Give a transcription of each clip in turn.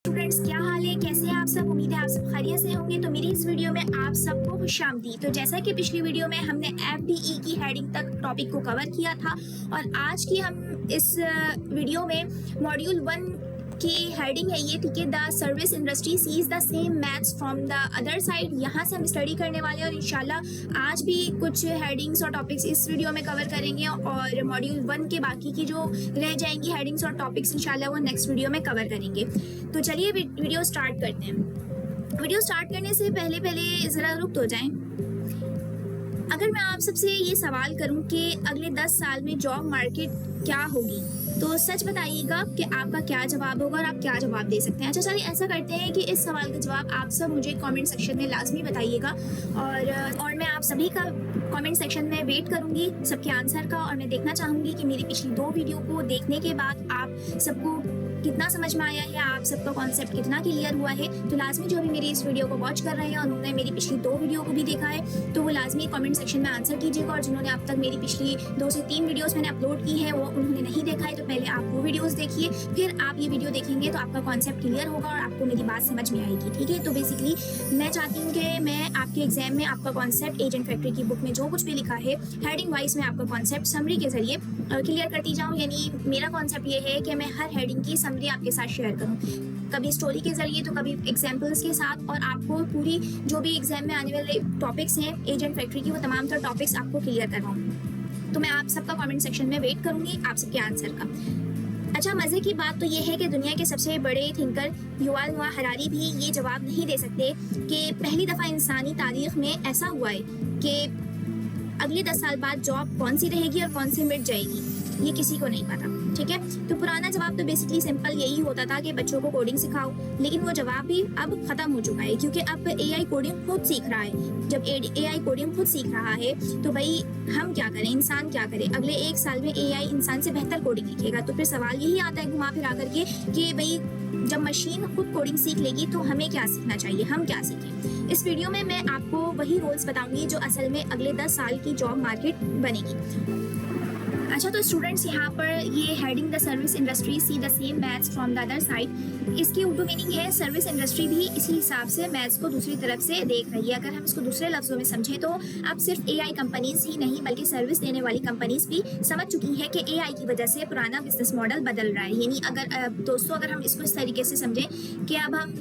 Students, क्या हाल है? कैसे हैं आप सब? उम्मीद है आप सब खैरियत से होंगे। तो मेरी इस वीडियो में आप सबको खुशामदीद। तो जैसा कि पिछली वीडियो में हमने एफडीई की हेडिंग तक टॉपिक को कवर किया था और आज की हम इस वीडियो में मॉड्यूल 1 की हेडिंग है ये, ठीक है, the service industry sees the same maths from the other side. यहाँ से हम स्टडी करने वाले हैं और इंशाल्लाह आज भी कुछ हेडिंग्स और टॉपिक्स इस वीडियो में कवर करेंगे और मॉड्यूल 1 के बाकी की जो रह जाएंगी हेडिंग्स और टॉपिक्स इंशाल्लाह वो नेक्स्ट वीडियो में कवर करेंगे। तो चलिए वीडियो स्टार्ट करते हैं। वीडियो स्टार्ट करने से पहले ज़रा रुक तो जाएं। अगर मैं आप सबसे ये सवाल करूं कि अगले 10 साल में जॉब मार्केट क्या होगी, तो सच बताइएगा कि आपका क्या जवाब होगा और आप क्या जवाब दे सकते हैं। अच्छा चलिए ऐसा करते हैं कि इस सवाल का जवाब आप सब मुझे कमेंट सेक्शन में लाजमी बताइएगा और मैं आप सभी का कमेंट सेक्शन में वेट करूंगी सबके आंसर का। और मैं देखना चाहूँगी कि मेरी पिछली 2 वीडियो को देखने के बाद आप सबको कितना समझ में आया है, आप सबका कॉन्सेप्ट कितना क्लियर हुआ है। तो लाजमी जो भी मेरी इस वीडियो को वॉच कर रहे हैं और उन्होंने मेरी पिछली 2 वीडियो को भी देखा है तो वो लाजमी कमेंट सेक्शन में आंसर कीजिएगा। और जिन्होंने अब तक मेरी पिछली 2 से 3 वीडियोस मैंने अपलोड की है वो उन्होंने नहीं देखा है तो पहले आप वो वीडियोस देखिए, फिर आप ये वीडियो देखेंगे तो आपका कॉन्सेप्ट क्लियर होगा और आपको मेरी बात समझ में आएगी। ठीक है, तो बेसिकली मैं चाहती हूँ कि मैं आपके एग्जाम में आपका कॉन्सेप्ट एजेंट फैक्ट्री की बुक में जो कुछ भी लिखा है हेडिंग वाइज में आपका कॉन्सेप्ट समरी के जरिए क्लियर करती जाऊँ। यानी मेरा कॉन्सेप्ट ये है कि मैं हर हेडिंग की समरी आपके साथ शेयर करूं, कभी स्टोरी के जरिए तो कभी एग्जांपल्स के साथ, और आपको पूरी जो भी एग्जाम में आने वाले टॉपिक्स हैं एजेंट फैक्ट्री की वो तमाम तर टॉपिक्स आपको क्लियर करवाऊं। तो मैं आप सबका कमेंट सेक्शन में वेट करूंगी आप सबके आंसर का। अच्छा, मजे की बात तो ये है कि दुनिया के सबसे बड़े थिंकर युवाल नोआ हरारी भी ये जवाब नहीं दे सकते कि पहली दफ़ा इंसानी तारीख में ऐसा हुआ है कि अगले 10 साल बाद जॉब कौन सी रहेगी और कौन सी मिट जाएगी, ये किसी को नहीं पता। ठीक है, तो पुराना जवाब तो बेसिकली सिंपल यही होता था कि बच्चों को कोडिंग सिखाओ, लेकिन वो जवाब भी अब खत्म हो चुका है क्योंकि अब एआई कोडिंग खुद सीख रहा है। जब एआई कोडिंग खुद सीख रहा है तो भाई हम क्या करें, इंसान क्या करे? अगले 1 साल में एआई इंसान से बेहतर कोडिंग लिखेगा। तो फिर सवाल यही आता है घुमा फिरा करके कि भाई जब मशीन खुद कोडिंग सीख लेगी तो हमें क्या सीखना चाहिए, हम क्या सीखें? इस वीडियो में मैं आपको वही रोल्स बताऊंगी जो असल में अगले 10 साल की जॉब मार्केट बनेगी। अच्छा, तो स्टूडेंट्स यहाँ पर ये heading the service industry see the same maths from the other side, इसकी उर्दू मीनिंग है सर्विस इंडस्ट्री भी इसी हिसाब से मैथ्स को दूसरी तरफ से देख रही है। अगर हम इसको दूसरे लफ्जों में समझें तो अब सिर्फ एआई कंपनीज ही नहीं बल्कि सर्विस देने वाली कंपनीज भी समझ चुकी है कि एआई की वजह से पुराना बिजनेस मॉडल बदल रहा है। यानी अगर दोस्तों अगर हम इसको इस तरीके से समझें कि अब हम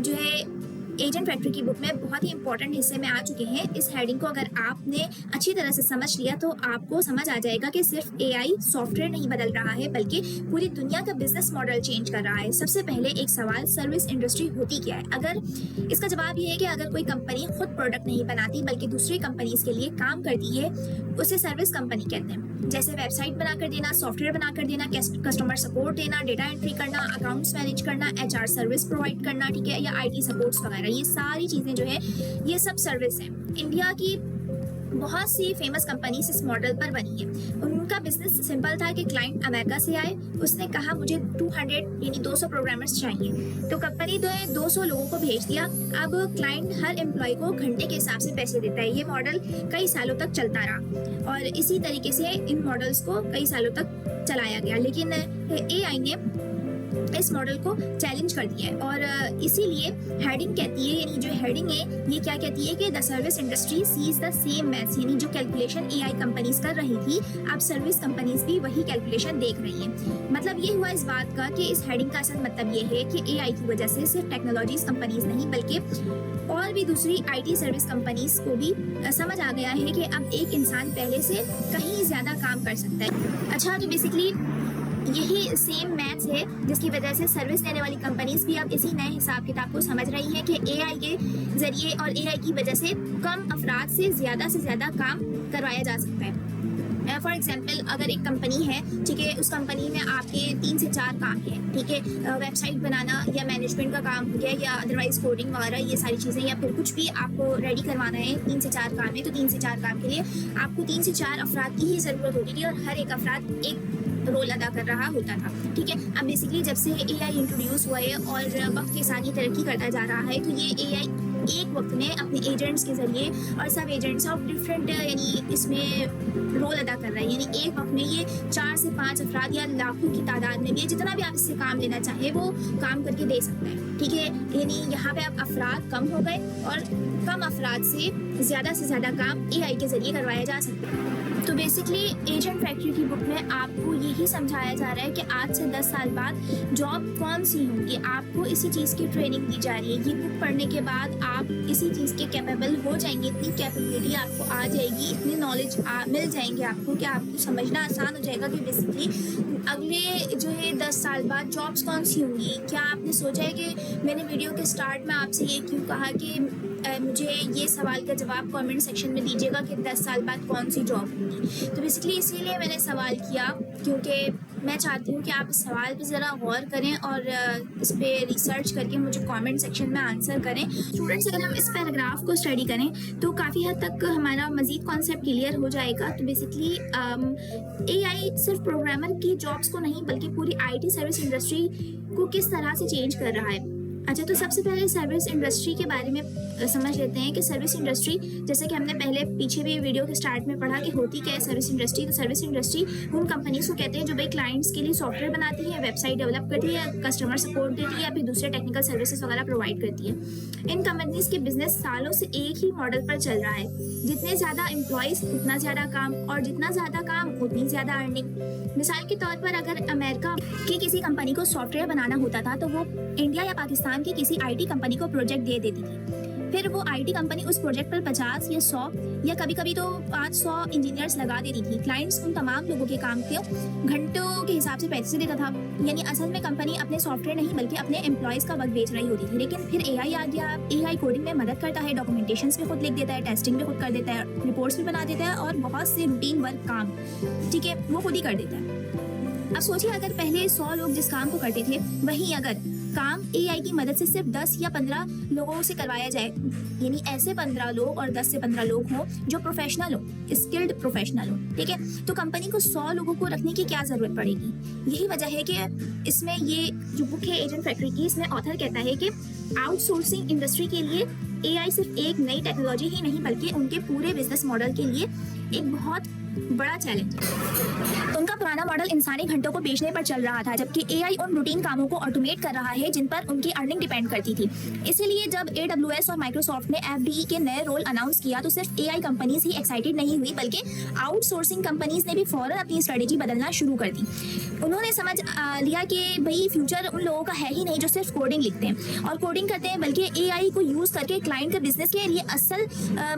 जो है एजेंट फैक्ट्री की बुक में बहुत ही इंपॉर्टेंट हिस्से में आ चुके हैं। इस हेडिंग को अगर आपने अच्छी तरह से समझ लिया तो आपको समझ आ जाएगा कि सिर्फ एआई सॉफ्टवेयर नहीं बदल रहा है बल्कि पूरी दुनिया का बिजनेस मॉडल चेंज कर रहा है। सबसे पहले एक सवाल, सर्विस इंडस्ट्री होती क्या है? अगर इसका जवाब ये है कि अगर कोई कंपनी खुद प्रोडक्ट नहीं बनाती बल्कि दूसरी कंपनीज के लिए काम करती है उसे सर्विस कंपनी कहते हैं। जैसे वेबसाइट बनाकर देना, सॉफ्टवेयर बनाकर देना, कस्टमर सपोर्ट देना, डेटा एंट्री करना, अकाउंट्स मैनेज करना, एचआर सर्विस प्रोवाइड करना, ठीक है, या आईटी सपोर्ट्स वगैरह, ये सारी चीजें जो है ये सब सर्विस है। इंडिया की बहुत सी फेमस कंपनीज इस मॉडल पर बनी है। उनका बिजनेस सिंपल था कि क्लाइंट अमेरिका से आए, उसने कहा मुझे 200 यानी 200 प्रोग्रामर्स चाहिए, तो कंपनी ने 200 लोगों को भेज दिया। अब क्लाइंट हर एम्प्लॉय को घंटे के हिसाब से पैसे देता है। ये मॉडल कई सालों तक चलता रहा और इसी तरीके से इन मॉडल्स को कई सालों तक चलाया गया, लेकिन एआई ने इस मॉडल को चैलेंज कर दिया है और इसीलिए हेडिंग कहती है, यानी जो हेडिंग है ये क्या कहती है कि the service industry sees the same maths, यानी जो कैलकुलेशन एआई कंपनीज कर रही थी अब सर्विस कंपनीज भी वही कैलकुलेशन देख रही हैं। मतलब ये हुआ इस बात का कि इस हेडिंग का असल मतलब ये है कि एआई की वजह से सिर्फ टेक्नोलॉजीज कंपनीज नहीं बल्कि और भी दूसरी आईटी सर्विस कंपनीज को भी समझ आ गया है कि अब एक इंसान पहले से कहीं ज्यादा काम कर सकता है। अच्छा, तो बेसिकली यही सेम मैथ्स है जिसकी वजह से सर्विस देने वाली कंपनीज भी अब इसी नए हिसाब किताब को समझ रही है कि एआई के जरिए और एआई की वजह से कम अफराद से ज्यादा काम करवाया जा सकता है। फॉर एग्जाम्पल अगर एक कंपनी है, ठीक है, उस कंपनी में आपके 3 से 4 काम हैं, ठीक है, वेबसाइट बनाना या मैनेजमेंट का काम हो गया या अदरवाइज कोडिंग वगैरह ये सारी चीज़ें, या फिर कुछ भी आपको रेडी करवाना है, 3 से 4 काम है, तो 3 से 4 काम के लिए आपको 3 से 4 अफराद की ही ज़रूरत होती थी और हर एक अफराद एक रोल अदा कर रहा होता था। ठीक है, अब बेसिकली जब से एआई इंट्रोड्यूस हुआ है और वक्त के साथ ये तरक्की करता जा रहा है, तो ये एआई एक वक्त में अपने एजेंट्स के जरिए और सब एजेंट्स ऑफ डिफरेंट यानी इसमें रोल अदा कर रहा है। यानी एक वक्त में ये 4 से 5 अफराद या लाखों की तादाद में भी जितना भी आप इससे काम लेना चाहे वो काम करके दे सकता है। ठीक है, यानी यहाँ पे अब अफराद कम हो गए और कम अफराद से ज़्यादा काम एआई के जरिए करवाया जा सकता है। तो बेसिकली एजेंट फैक्ट्री की बुक में आपको यही समझाया जा रहा है कि आज से 10 साल बाद जॉब कौन सी होंगी, आपको इसी चीज़ की ट्रेनिंग दी जा रही है। ये बुक पढ़ने के बाद आप इसी चीज़ के कैपेबल हो जाएंगे, इतनी कैपेबिलिटी आपको आ जाएगी, इतनी नॉलेज मिल जाएंगे आपको कि आपको समझना आसान हो जाएगा कि बेसिकली अगले जो है 10 साल बाद जॉब्स कौन सी होंगी। क्या आपने सोचा है कि मैंने वीडियो के स्टार्ट में आपसे ये क्यों कहा कि मुझे ये सवाल का जवाब कमेंट सेक्शन में दीजिएगा कि 10 साल बाद कौन सी जॉब होगी। तो बेसिकली इसीलिए मैंने सवाल किया क्योंकि मैं चाहती हूँ कि आप इस सवाल पे ज़रा गौर करें और इस पर रिसर्च करके मुझे कमेंट सेक्शन में आंसर करें। स्टूडेंट्स, अगर हम इस पैराग्राफ को स्टडी करें तो काफ़ी हद तक हमारा मज़ीद कॉन्सेप्ट क्लियर हो जाएगा। तो बेसिकली एआई सिर्फ प्रोग्रामर की जॉब्स को नहीं बल्कि पूरी आईटी सर्विस इंडस्ट्री को किस तरह से चेंज कर रहा है। अच्छा, तो सबसे पहले सर्विस इंडस्ट्री के बारे में समझ लेते हैं कि सर्विस इंडस्ट्री, जैसे कि हमने पहले पीछे भी वीडियो के स्टार्ट में पढ़ा कि होती क्या है सर्विस इंडस्ट्री। तो सर्विस इंडस्ट्री उन कंपनीज को कहते हैं जो भाई क्लाइंट्स के लिए सॉफ्टवेयर बनाती है, वेबसाइट डेवलप करती है, कस्टमर सपोर्ट देती है या फिर दूसरे टेक्निकल सर्विसेज वगैरह प्रोवाइड करती है। इन कंपनीज के बिजनेस सालों से एक ही मॉडल पर चल रहा है, जितने ज़्यादा एम्प्लॉयज़ उतना ज़्यादा काम और जितना ज़्यादा काम उतनी ज़्यादा अर्निंग। मिसाल के तौर पर अगर अमेरिका की किसी कंपनी को सॉफ्टवेयर बनाना होता था तो वो इंडिया या पाकिस्तान की किसी आईटी कंपनी को प्रोजेक्ट दे देती थी। फिर वो आईटी कंपनी उस प्रोजेक्ट पर 50 या 100 या कभी कभी तो 500 इंजीनियर्स लगा देती थी। क्लाइंट्स उन तमाम लोगों के काम को घंटों के हिसाब से पैसे देता था। यानी असल में कंपनी अपने सॉफ्टवेयर नहीं बल्कि अपने एम्प्लॉयज़ का वक्त बेच रही होती थी। लेकिन फिर एआई आ गया। एआई कोडिंग में मदद करता है, डॉक्यूमेंटेशंस भी खुद लिख देता है, टेस्टिंग भी खुद कर देता है, रिपोर्ट्स भी बना देता है और बहुत से रूटीन वर्क काम, ठीक है, वो खुद ही कर देता है। अब सोचिए, अगर पहले 100 लोग जिस काम को करते थे वहीं अगर काम एआई की मदद से सिर्फ 10 या 15 लोगों से करवाया जाए, यानी ऐसे 15 लोग और 10 से 15 लोग हों जो प्रोफेशनल हो, स्किल्ड प्रोफेशनल हो, ठीक है, तो कंपनी को 100 लोगों को रखने की क्या ज़रूरत पड़ेगी। यही वजह है कि इसमें ये जो बुक है एजेंट फैक्ट्री की, इसमें ऑथर कहता है कि आउटसोर्सिंग इंडस्ट्री के लिए एआई सिर्फ एक नई टेक्नोलॉजी ही नहीं बल्कि उनके पूरे बिजनेस मॉडल के लिए एक बहुत बड़ा चैलेंज है। उनका पुराना मॉडल इंसानी घंटों को बेचने पर चल रहा था, जबकि एआई उन रूटीन कामों को ऑटोमेट कर रहा है जिन पर उनकी अर्निंग डिपेंड करती थी। इसीलिए जब AWS और माइक्रोसॉफ्ट ने एफडीई के नए रोल अनाउंस किया तो सिर्फ एआई कंपनीज ही एक्साइटेड नहीं हुई बल्कि आउटसोर्सिंग कंपनीज ने भी फौरन अपनी स्ट्रेटेजी बदलना शुरू कर दी। उन्होंने समझ लिया कि भाई फ्यूचर उन लोगों का है ही नहीं जो सिर्फ कोडिंग लिखते हैं और कोडिंग करते हैं, बल्कि एआई को यूज़ करके क्लाइंट के बिजनेस के लिए असल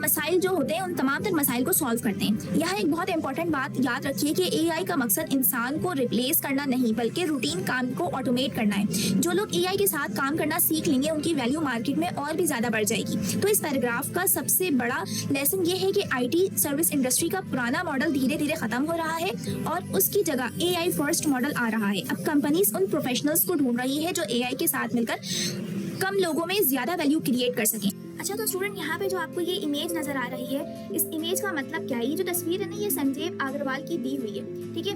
मसाइल जो होते हैं उन तमाम तर मसाइल को सॉल्व करते हैं। यह एक बहुत इंपॉर्टेंट बात याद रखिए कि एआई का मकसद इंसान को रिप्लेस करना नहीं बल्कि रूटीन काम को ऑटोमेट करना है। जो लोग एआई के साथ काम करना सीख लेंगे उनकी वैल्यू मार्केट में और भी ज़्यादा बढ़ जाएगी। तो इस पैराग्राफ का सबसे बड़ा लेसन ये है कि आईटी सर्विस इंडस्ट्री का पुराना मॉडल धीरे धीरे ख़त्म हो रहा है और उसकी जगह एआई फर्स्ट मॉडल आ रहा है। अब कंपनीज उन प्रोफेशनल्स को ढूंढ रही है जो एआई के साथ मिलकर कम लोगों में ज़्यादा वैल्यू क्रिएट कर सकें। अच्छा, तो स्टूडेंट, यहाँ पे जो आपको ये इमेज नज़र आ रही है, इस इमेज का मतलब क्या है? ये जो तस्वीर है ना, ये संजय अग्रवाल की दी हुई है, ठीक है।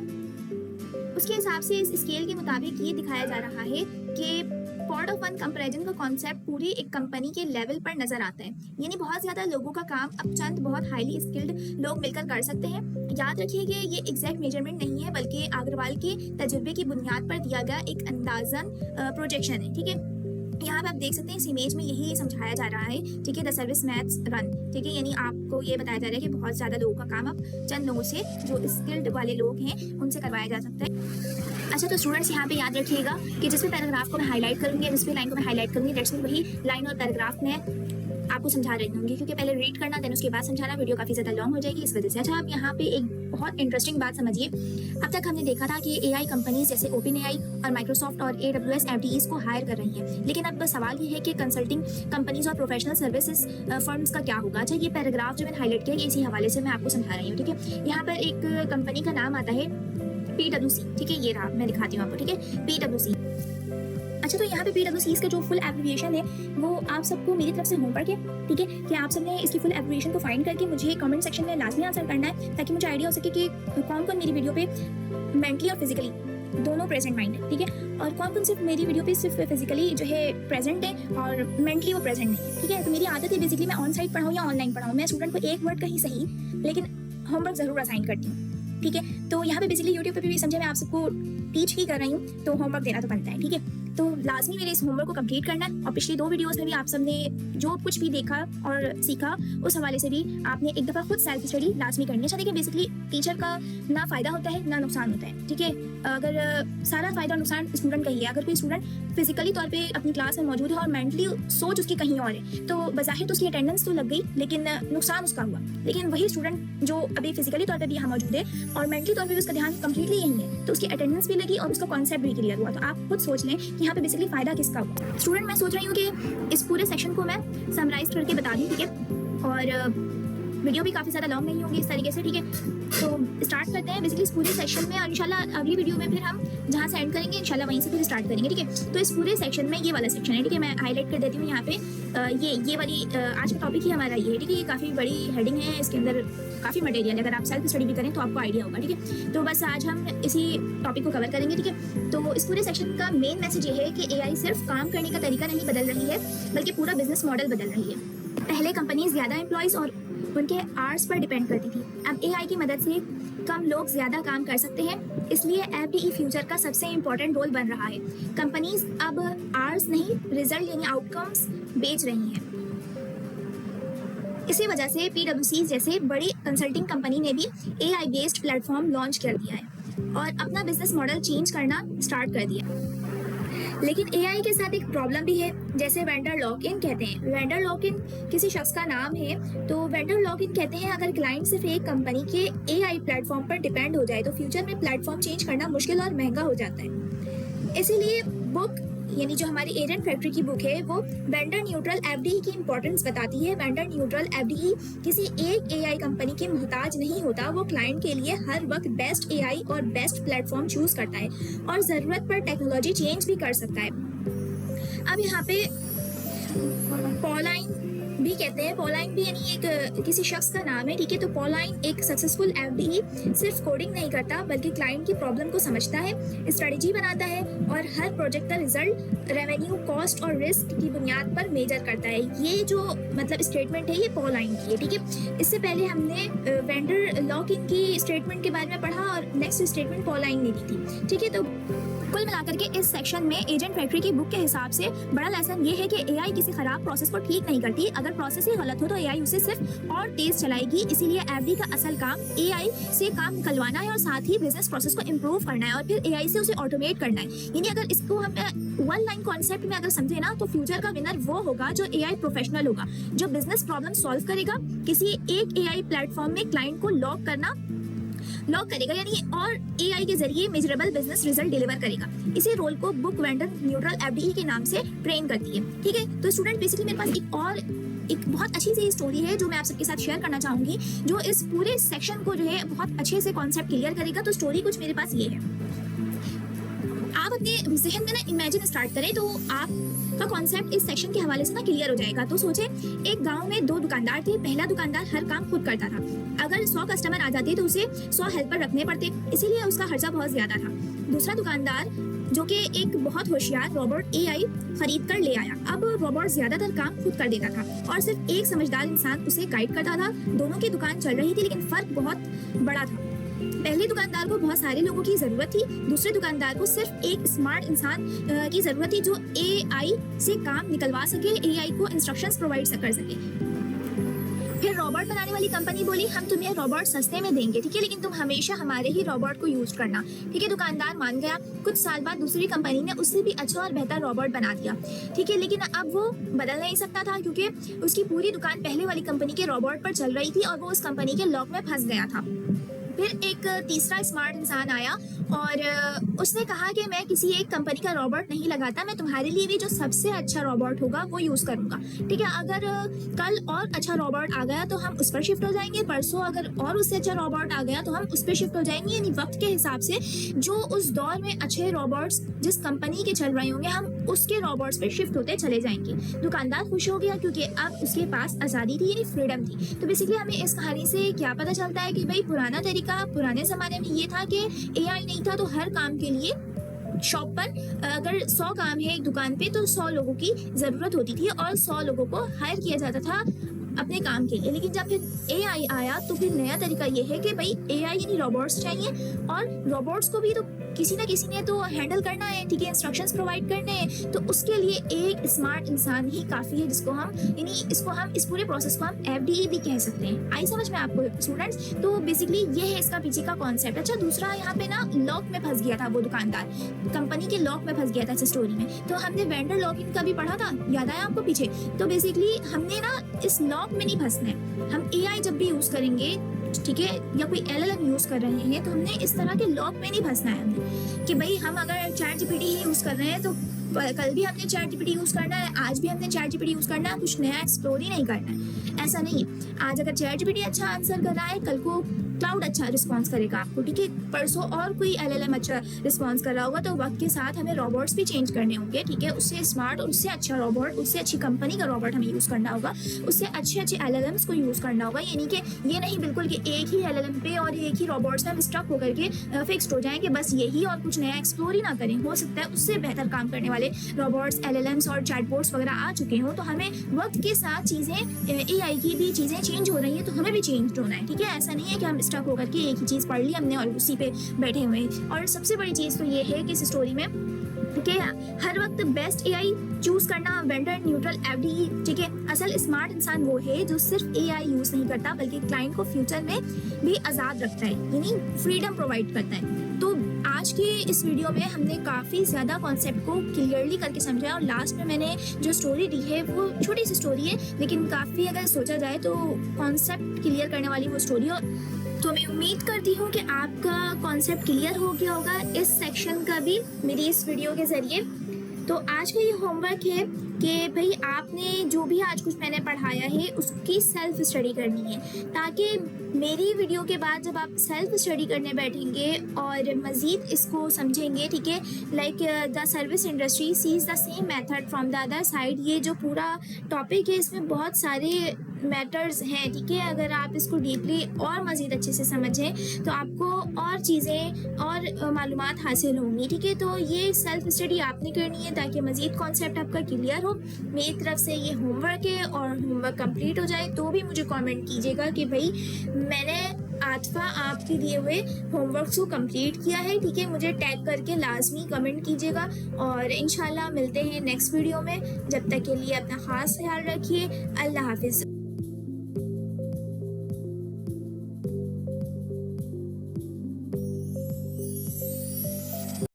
उसके हिसाब से इस स्केल के मुताबिक ये दिखाया जा रहा है कि पॉड ऑफ वन कंपैरिजन का कॉन्सेप्ट पूरी एक कंपनी के लेवल पर नजर आता है। यानी बहुत ज़्यादा लोगों का काम अब चंद बहुत हाईली स्किल्ड लोग मिलकर कर सकते हैं। याद रखिए कि ये एग्जैक्ट मेजरमेंट नहीं है बल्कि अग्रवाल के तजुर्बे की बुनियाद पर दिया गया एक अंदाजन प्रोजेक्शन है, ठीक है। यहाँ पे आप देख सकते हैं इस इमेज में यही समझाया जा रहा है, ठीक है, द सर्विस मैथ्स रन, ठीक है, यानी आपको ये बताया जा रहा है कि बहुत ज़्यादा लोगों का काम अब चंद लोगों से जो स्किल्ड वाले लोग हैं उनसे करवाया जा सकता है। अच्छा, तो स्टूडेंट्स, यहाँ पे याद रखिएगा कि जिस भी पैराग्राफ को मैं हाईलाइट करूँगी, जिस भी लाइन को मैं हाईलाइट करूँगी, दैट्स मीन वही लाइन और पैराग्राफ में आपको समझा रही होंगी, क्योंकि पहले रीड करना देन उसके बाद समझाना वीडियो काफ़ी ज़्यादा लॉन्ग हो जाएगी इस वजह से। अच्छा, आप यहाँ पे एक बहुत इंटरेस्टिंग बात समझिए। अब तक हमने देखा था कि एआई कंपनीज जैसे ओपन एआई और माइक्रोसॉफ्ट और AWS एफडीईज को हायर कर रही हैं, लेकिन अब सवाल ये है कि कंसल्टिंग कंपनीज और प्रोफेशनल सर्विसेज फर्म्स का क्या होगा। अच्छा, ये पैराग्राफ जो मैंने हाईलाइट किया इसी हवाले से मैं आपको समझा रही हूँ, ठीक है। यहाँ पर एक कंपनी का नाम आता है PwC, ठीक है, ये रहा, मैं दिखाती हूँ आपको, ठीक है, PwC। अच्छा, तो यहाँ पे PWCs का जो फुल एब्रिविएशन है वो आप सबको मेरी तरफ से होमवर्क है, ठीक है, कि आप सबने इसकी फुल एब्रिविएशन को फाइंड करके मुझे कमेंट सेक्शन में लाजमी आंसर करना है, ताकि मुझे आइडिया हो सके कि कौन कौन मेरी वीडियो पे मेंटली और फिजिकली दोनों प्रेजेंट माइंड है, ठीक है, और कौन कौन सिर्फ मेरी वीडियो पे सिर्फ फिजिकली जो है प्रेजेंट है और मेंटली वो प्रेजेंट नहीं है, ठीक है। तो मेरी आदत है बेसिकली मैं ऑन साइट पढ़ाऊँ या ऑनलाइन पढ़ाऊँ, मैं स्टूडेंट को एक वर्ड का ही सही लेकिन होमवर्क जरूर असाइन करती हूँ, ठीक है। तो यहाँ पे बेसिकली यूट्यूब पे भी समझे मैं आप सबको टीच ही कर रही हूँ, तो होमवर्क देना तो बनता है, ठीक है। तो लाजमी मेरे इस होमवर्क को कंप्लीट करना है, और पिछली 2 वीडियोस में भी आप सबने जो कुछ भी देखा और सीखा उस हवाले से भी आपने एक दफ़ा खुद सेल्फ स्टडी लाजमी करनी है। अच्छा देखिए, बेसिकली टीचर का ना फ़ायदा होता है ना नुकसान होता है, ठीक है। अगर सारा फ़ायदा और नुकसान स्टूडेंट का ही है। अगर कोई स्टूडेंट फिजिकली तौर पे अपनी क्लास में मौजूद है और मेंटली सोच उसकी कहीं और है, तो बज़ाहिर तो उसकी अटेंडेंस तो लग गई लेकिन नुकसान उसका हुआ। लेकिन वही स्टूडेंट जो अभी फिजिकली तौर पर भी यहाँ मौजूद है और मेंटली तौर पर भी उसका ध्यान कम्प्लीटली यही है, तो उसकी अटेंडेंस भी लगी और उसका कॉन्सेप्ट भी क्लियर हुआ। तो आप खुद सोच लें कि यहाँ पे बेसिकली फ़ायदा किसका हुआ। स्टूडेंट, मैं सोच रही हूँ कि इस पूरे सेक्शन को मैं समराइज करके बता दूँ, ठीक है, और वीडियो भी काफ़ी ज़्यादा लॉन्ग नहीं होंगी इस तरीके से, ठीक है। तो स्टार्ट करते हैं बेसिकली इस पूरे सेक्शन में, और इंशाल्लाह अगली वीडियो में फिर हम जहाँ से एंड करेंगे इंशाल्लाह वहीं से फिर स्टार्ट करेंगे, ठीक है। तो इस पूरे सेक्शन में ये वाला सेक्शन है, ठीक है, मैं हाईलाइट कर देती हूँ यहाँ पे। ये वाली आज का टॉपिक ही हमारा ये है, ठीक है। ये काफ़ी बड़ी हेडिंग है, इसके अंदर काफ़ी मटेरियल, अगर आप सेल्फ स्टडी भी करें तो आपको आइडिया होगा, ठीक है। तो बस आज हम इसी टॉपिक को कवर करेंगे, ठीक है। तो इस पूरे सेक्शन का मेन मैसेज ये है कि AI सिर्फ काम करने का तरीका नहीं बदल रही है, बल्कि पूरा बिजनेस मॉडल बदल रही है। पहले कंपनीज ज़्यादा एम्प्लॉयज़ और उनके आवर्स पर डिपेंड करती थी, अब AI की मदद से कम लोग ज़्यादा काम कर सकते हैं, इसलिए FDE फ्यूचर का सबसे इम्पोर्टेंट रोल बन रहा है। कंपनीज अब आवर्स नहीं, रिजल्ट यानी आउटकम्स बेच रही हैं। इसी वजह से PwC जैसे बड़ी कंसल्टिंग कंपनी ने भी AI बेस्ड प्लेटफॉर्म लॉन्च कर दिया है और अपना बिजनेस मॉडल चेंज करना स्टार्ट कर दिया। लेकिन AI के साथ एक प्रॉब्लम भी है, जैसे वेंडर लॉक इन कहते हैं। वेंडर लॉक इन किसी शख्स का नाम है, तो वेंडर लॉक इन कहते हैं अगर क्लाइंट सिर्फ एक कंपनी के AI प्लेटफॉर्म पर डिपेंड हो जाए तो फ्यूचर में प्लेटफॉर्म चेंज करना मुश्किल और महंगा हो जाता है। इसीलिए बुक यानी जो हमारी एजेंट फैक्ट्री की बुक है वो वेंडर न्यूट्रल FDE की इंपॉर्टेंस बताती है। वेंडर न्यूट्रल FDE किसी एक AI कंपनी के मोहताज नहीं होता, वो क्लाइंट के लिए हर वक्त बेस्ट AI और बेस्ट प्लेटफॉर्म चूज करता है और ज़रूरत पर टेक्नोलॉजी चेंज भी कर सकता है। अब यहाँ पे पॉलाइन भी कहते हैं, पॉलाइन भी यानी एक किसी शख्स का नाम है, ठीक है। तो पॉलाइन एक सक्सेसफुल FDE सिर्फ कोडिंग नहीं करता बल्कि क्लाइंट की प्रॉब्लम को समझता है, स्ट्रेटजी बनाता है और हर प्रोजेक्ट का रिजल्ट रेवेन्यू, कॉस्ट और रिस्क की बुनियाद पर मेजर करता है। ये जो मतलब स्टेटमेंट है ये पॉलाइन की है, ठीक है। इससे पहले हमने वेंडर लॉक इन की स्टेटमेंट के बारे में पढ़ा और नेक्स्ट स्टेटमेंट पॉलाइन ने दी थी, ठीक है। तो कुल मिलाकर के इस सेक्शन में एजेंट फैक्ट्री की बुक के हिसाब से बड़ा लेसन ये है कि AI किसी खराब प्रोसेस को ठीक नहीं करती, अगर प्रोसेस ही गलत हो तो AI उसे सिर्फ और तेज चलाएगी। इसीलिए FD का असल काम AI से काम निकलवाना है और साथ ही बिजनेस प्रोसेस को इम्प्रूव करना है और फिर AI से उसे ऑटोमेट करना है। यानी अगर इसको हम वन लाइन कॉन्सेप्ट में अगर समझे ना तो फ्यूचर का विनर वो होगा जो AI प्रोफेशनल होगा, जो बिजनेस प्रॉब्लम सॉल्व करेगा, किसी एक AI प्लेटफॉर्म में क्लाइंट को लॉक करेगा यानी और AI के जरिए मेजरेबल बिजनेस रिजल्ट डिलीवर करेगा। इसी रोल को बुक वेंडर न्यूट्रल FDE के नाम से ट्रेन करती है, ठीक है। तो स्टूडेंट बेसिकली मेरे पास एक बहुत अच्छी सी स्टोरी है जो मैं आप सबके साथ शेयर करना चाहूंगी, जो इस पूरे सेक्शन को जो है बहुत अच्छे से कॉन्सेप्ट क्लियर करेगा। तो स्टोरी कुछ मेरे पास ये है, आप अपने जहन में ना इमेजिन स्टार्ट करें तो आपका कॉन्सेप्ट इस सेक्शन के हवाले से ना क्लियर हो जाएगा। तो सोचे एक गांव में 2 दुकानदार थे। पहला दुकानदार हर काम खुद करता था, अगर 100 कस्टमर आ जाते तो उसे 100 हेल्पर रखने पड़ते, इसीलिए उसका खर्चा बहुत ज्यादा था। दूसरा दुकानदार जो कि एक बहुत होशियार रोबोट AI खरीद कर ले आया। अब रोबोट ज्यादातर काम खुद कर देता था और सिर्फ एक समझदार इंसान उसे गाइड करता था। दोनों की दुकान चल रही थी लेकिन फर्क बहुत बड़ा था। पहले दुकानदार को बहुत सारे लोगों की जरूरत थी, दूसरे दुकानदार को सिर्फ एक स्मार्ट इंसान की जरूरत थी जो AI से काम निकलवा सके, AI को इंस्ट्रक्शंस प्रोवाइड कर सके। फिर रोबोट बनाने वाली कंपनी बोली हम तुम्हें रोबोट सस्ते में देंगे, ठीक है, लेकिन तुम हमेशा हमारे ही रोबोट को यूज करना, ठीक है। दुकानदार मान गया। कुछ साल बाद दूसरी कंपनी ने उससे भी अच्छा और बेहतर रोबोट बना दिया, ठीक है, लेकिन अब वो बदल नहीं सकता था क्योंकि उसकी पूरी दुकान पहले वाली कंपनी के रोबोट पर चल रही थी और वो उस कंपनी के लॉक में फंस गया था। फिर एक तीसरा स्मार्ट इंसान आया और उसने कहा कि मैं किसी एक कंपनी का रोबोट नहीं लगाता, मैं तुम्हारे लिए भी जो सबसे अच्छा रोबोट होगा वो यूज करूंगा, ठीक है। अगर कल और अच्छा रोबोट आ गया तो हम उस पर शिफ्ट हो जाएंगे, परसों अगर और उससे अच्छा रोबोट आ गया तो हम उस पर शिफ्ट हो जाएंगे। यानी वक्त के हिसाब से जो उस दौर में अच्छे रोबोट्स जिस कंपनी के चल रहे होंगे हम उसके रोबोट्स पे शिफ्ट होते चले जाएंगे। दुकानदार खुश हो गया क्योंकि अब उसके पास आज़ादी थी, यानी फ्रीडम थी। तो बेसिकली हमें इस कहानी से क्या पता चलता है कि भाई पुराना तरीका पुराने ज़माने में ये था कि एआई नहीं था तो हर काम के लिए शॉप पर अगर 100 काम है एक दुकान पे तो 100 लोगों की ज़रूरत होती थी और 100 लोगों को हायर किया जाता था अपने काम के लिए। लेकिन जब फिर एआई आया तो फिर नया तरीका ये है कि भाई एआई यानी रोबोट्स चाहिए और रोबोट्स को भी तो किसी ना किसी ने तो हैंडल करना है, ठीक है, इंस्ट्रक्शंस प्रोवाइड करने हैं। तो उसके लिए एक स्मार्ट इंसान ही काफ़ी है, जिसको हम यानी इसको हम इस पूरे प्रोसेस को हम एफडीई भी कह सकते हैं। आई समझ में आपको स्टूडेंट्स? तो बेसिकली ये है इसका पीछे का कॉन्सेप्ट। अच्छा, दूसरा यहाँ पे ना लॉक में फंस गया था वो दुकानदार, कंपनी के लॉक में फंस गया था इस स्टोरी में। तो हमने वेंडर लॉक इन का भी पढ़ा था, याद आया आपको पीछे? तो बेसिकली हमने ना इस लॉक में नहीं फंसना है। हम एआई जब भी यूज़ करेंगे, ठीक है, या कोई एलएलएम यूज़ कर रहे हैं तो हमने इस तरह के लॉक में नहीं फंसना है हमने कि भाई हम अगर चैट जीपीटी ही यूज़ कर रहे हैं तो कल भी हमने चैट जीपीटी यूज़ करना है, आज भी हमने चैट जीपीटी यूज़ करना है, कुछ नया एक्सप्लोर ही नहीं करना है। ऐसा नहीं है। आज अगर चैट जीपीटी अच्छा आंसर कर रहा है, कल को क्लाउड अच्छा रिस्पॉन्स करेगा आपको, ठीक है, परसों और कोई एलएलएम अच्छा रिस्पॉन्स कर रहा होगा। तो वक्त के साथ हमें रोबोट्स भी चेंज करने होंगे, ठीक है, उससे स्मार्ट और उससे अच्छा रोबोट, उससे अच्छी कंपनी का रोबोट हमें यूज़ करना होगा, उससे अच्छे अच्छे एलएलएम्स को यूज़ करना होगा। यानी कि ये नहीं बिल्कुल कि एक ही एलएलएम पे और एक ही रोबोट्स में हम स्टक होकर के फिक्स्ड हो जाएं कि बस यही और कुछ नया एक्सप्लोर ही ना करें। हो सकता है उससे बेहतर काम करने वाले रोबोट्स, एलएलएम्स और चैटबॉट्स वगैरह आ चुके हों। तो हमें वक्त के साथ चीज़ें, एआई की भी चीज़ें चेंज हो रही हैं, तो हमें भी चेंज होना है, ठीक है। ऐसा नहीं है कि हम स्टक होकर के एक ही चीज़ पढ़ ली हमने और उसी पे बैठे हुए हैं। और सबसे बड़ी चीज़ तो ये है कि इस स्टोरी में कि हर वक्त बेस्ट एआई चूज करना, वेंडर न्यूट्रल एफडीई, ठीक है। असल स्मार्ट इंसान वो है जो सिर्फ एआई यूज नहीं करता बल्कि क्लाइंट को फ्यूचर में भी आज़ाद रखता है, यानी फ्रीडम प्रोवाइड करता है। तो आज की इस वीडियो में हमने काफ़ी ज़्यादा कॉन्सेप्ट को क्लियरली करके समझा और लास्ट में मैंने जो स्टोरी दी है वो छोटी सी स्टोरी है, लेकिन काफ़ी अगर सोचा जाए तो कॉन्सेप्ट क्लियर करने वाली वो स्टोरी है। तो मैं उम्मीद करती हूँ कि आपका कॉन्सेप्ट क्लियर हो गया होगा इस सेक्शन का भी मेरी इस वीडियो के ज़रिए। तो आज का ये होमवर्क है कि भाई आपने जो भी आज कुछ मैंने पढ़ाया है उसकी सेल्फ स्टडी करनी है, ताकि मेरी वीडियो के बाद जब आप सेल्फ स्टडी करने बैठेंगे और मज़ीद इसको समझेंगे, ठीक है, like the service industry sees the same method from the other side, ये जो पूरा टॉपिक है इसमें बहुत सारे मैटर्स हैं, ठीक है। अगर आप इसको डीपली और मज़ीद अच्छे से समझें तो आपको और चीज़ें और मालूमात हासिल होंगी, ठीक है। तो ये सेल्फ स्टडी आपने करनी है ताकि मज़ीद कॉन्सेप्ट आपका क्लियर हो। मेरी तरफ से ये होमवर्क है और होमवर्क कंप्लीट हो जाए तो भी मुझे कमेंट कीजिएगा कि भाई मैंने आतफा आपके दिए हुए होमवर्क्स को कंप्लीट किया है, ठीक है। मुझे टैग करके लाजमी कमेंट कीजिएगा और इंशाल्लाह मिलते हैं नेक्स्ट वीडियो में। जब तक के लिए अपना ख़ास ख्याल रखिए। अल्लाह हाफिज़।